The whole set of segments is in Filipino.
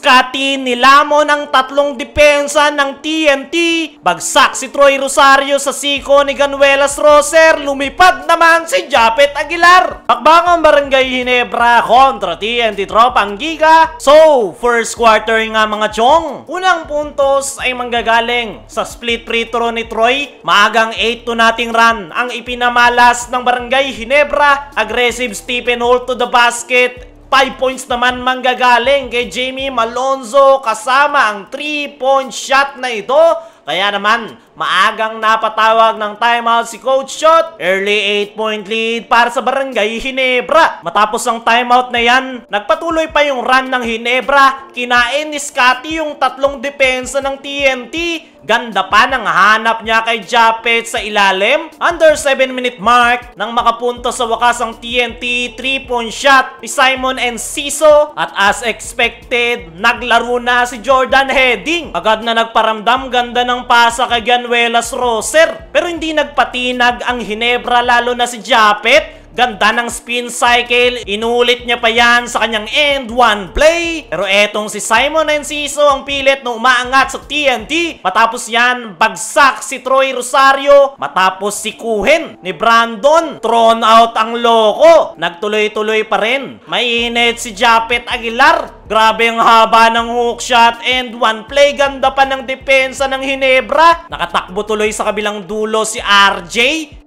Scotty nilamon ang tatlong depensa ng TNT. Bagsak si Troy Rosario sa siko ni Ganuelas Roser. Lumipad naman si Japet Aguilar. Bakbakang Barangay Ginebra kontra TNT Tropang Giga. So, first quarter nga mga chong. Unang puntos ay manggagaling sa split free throw ni Troy. Maagang 8-2 nating run ang ipinamalas ng Barangay Ginebra. Aggressive Stephen Holt to the basket. 5 points naman manggagaling kay Jamie Malonzo kasama ang 3-point shot na ito. Kaya naman, maagang napatawag ng timeout si Coach Shot. Early 8-point lead para sa Barangay Ginebra. Matapos ang timeout na yan, nagpatuloy pa yung run ng Ginebra. Kinain ni Scotty yung tatlong depensa ng TNT. Ganda pa ng hanap niya kay Japet sa ilalim. Under 7-minute mark nang makapunto sa wakas ang TNT 3-point shot ni Simon Enciso. At as expected, naglaro na si Jordan Heading. Agad na nagparamdam, ganda ng pasa kay Ganuelas Roser. Pero hindi nagpatinag ang Ginebra, lalo na si Japet. Ganda ng spin cycle, inulit niya pa yan sa kanyang end one play. Pero etong si Simon Enciso ang pilit na umaangat sa TNT. Matapos yan, bagsak si Troy Rosario. Matapos si Kuhen ni Brandon, thrown out ang loko. Nagtuloy-tuloy pa rin. Mainit si Japet Aguilar. Grabe ang haba ng hook shot and one play. Ganda pa ng depensa ng Ginebra. Nakatakbo tuloy sa kabilang dulo si RJ.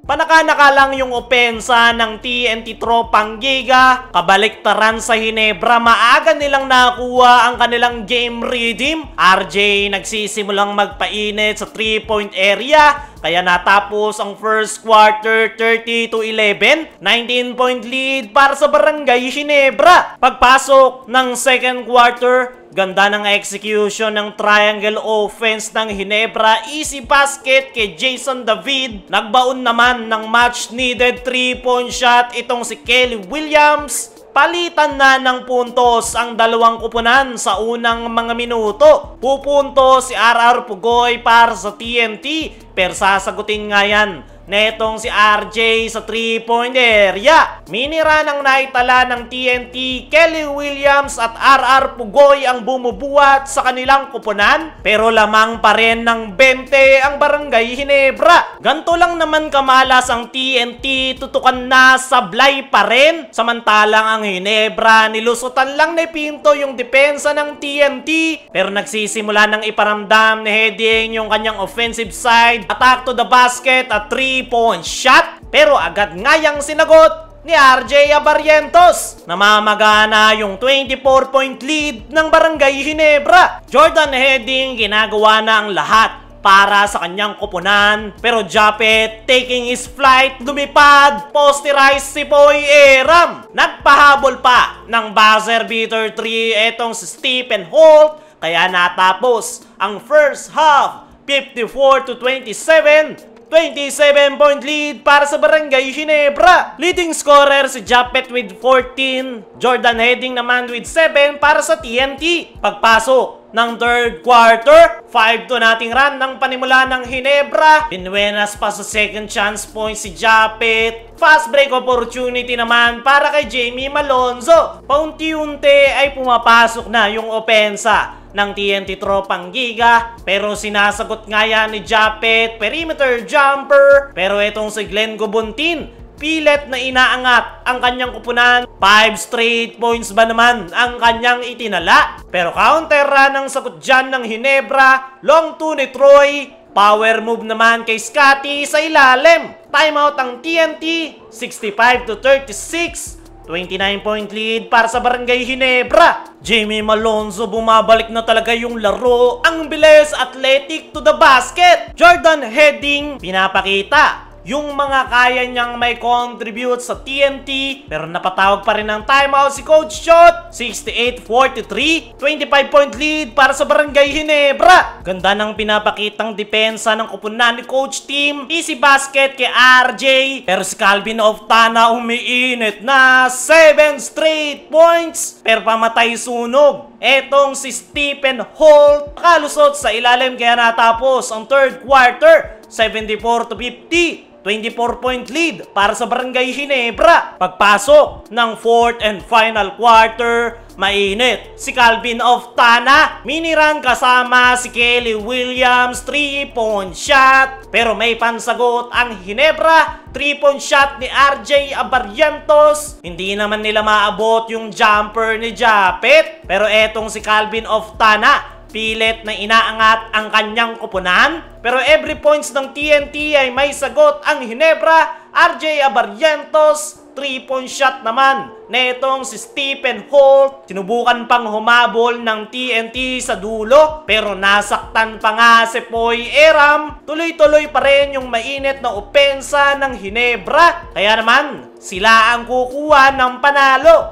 Panaka-naka lang yung opensa ng TNT Tropang Giga. Kabaliktaran sa Ginebra, maaga nilang nakuha ang kanilang game redeem. RJ nagsisimulang magpainit sa 3-point area. Kaya natapos ang first quarter 30-11. 19-point lead para sa Barangay Ginebra. Pagpasok ng second quarter, ganda ng execution ng triangle offense ng Ginebra. Easy basket kay Jason David. Nagbaon naman ng much needed 3-point shot itong si Kelly Williams. Palitan na ng puntos ang dalawang kupunan sa unang mga minuto. Pupunto si RR Pugoy para sa TNT. Pero sasagutin nga yan netong si RJ sa 3-point area. Minira ng naitala ng TNT. Kelly Williams at RR Pugoy ang bumubuhat sa kanilang kupunan. Pero lamang pa rin ng 20 ang Barangay Ginebra. Ganto lang naman kamalas ang TNT. Tutukan na, sablay pa rin. Samantalang ang Ginebra, nilusutan lang ni Pinto yung depensa ng TNT. Pero nagsisimula ng iparamdam ni Heading yung kanyang offensive side. Attack to the basket at 3-point shot. Pero agad ngayang sinagot ni RJ Abarrientos. Namamagana yung 24-point lead ng Barangay Ginebra. Jordan Heading ginagawa na ang lahat para sa kanyang kupunan. Pero Japet taking his flight, lumipad, posterize si Poy Eram. Nagpahabol pa ng buzzer beater 3 etong si Stephen Holt. Kaya natapos ang first half 54-27. 27-point lead para sa Barangay Ginebra. Leading scorer si Japet with 14. Jordan Heading naman with 7 para sa TNT. Pagpasok ng third quarter, 5-2 nating run ng panimula ng Ginebra. Pinuenas pa sa second chance point si Japet. Fast break opportunity naman para kay Jamie Malonzo. Paunti-unti ay pumapasok na yung opensa ng TNT Tropang Giga. Pero sinasagot nga yan ni Japet. Perimeter jumper. Pero itong si Glenn Gobontin, pilit na inaangat ang kanyang kupunan. 5 straight points ba naman ang kanyang itinala. Pero counter run ang sagot dyan ng Ginebra. Long 2 ni Troy. Power move naman kay Scotty sa ilalim. Timeout ang TNT. 65-36. 29-point lead para sa Barangay Ginebra. Jamie Malonzo, bumabalik na talaga yung laro. Ang bilis, athletic to the basket. Jordan Heading, pinapakita yung mga kaya niyang may contribute sa TNT. Pero napatawag pa rin ng timeout si Coach Shot. 68-43. 25-point lead para sa Barangay Ginebra. Ganda ng pinapakitang depensa ng kupunan ni Coach Team. Easy basket kay RJ. Pero si Calvin Oftana umiinit na. 7 straight points. Pero pamatay sunog. Etong si Stephen Holt, kalusot sa ilalim kaya natapos ang third quarter. 74-50. 24-point lead para sa Barangay Ginebra. Pagpasok ng 4th and final quarter, mainit si Calvin of Tana. Mini-run kasama si Kelly Williams, 3-point shot. Pero may pansagot ang Ginebra, 3-point shot ni RJ Abarrientos. Hindi naman nila maabot yung jumper ni Japet. Pero etong si Calvin of Tana, pilit na inaangat ang kanyang kupunan. Pero every points ng TNT ay may sagot ang Ginebra. RJ Abarrientos, 3-point shot naman netong si Stephen Holt. Sinubukan pang humabol ng TNT sa dulo, pero nasaktan pa nga si Poy Eram. Tuloy-tuloy pa rin yung mainit na opensa ng Ginebra. Kaya naman, sila ang kukuha ng panalo.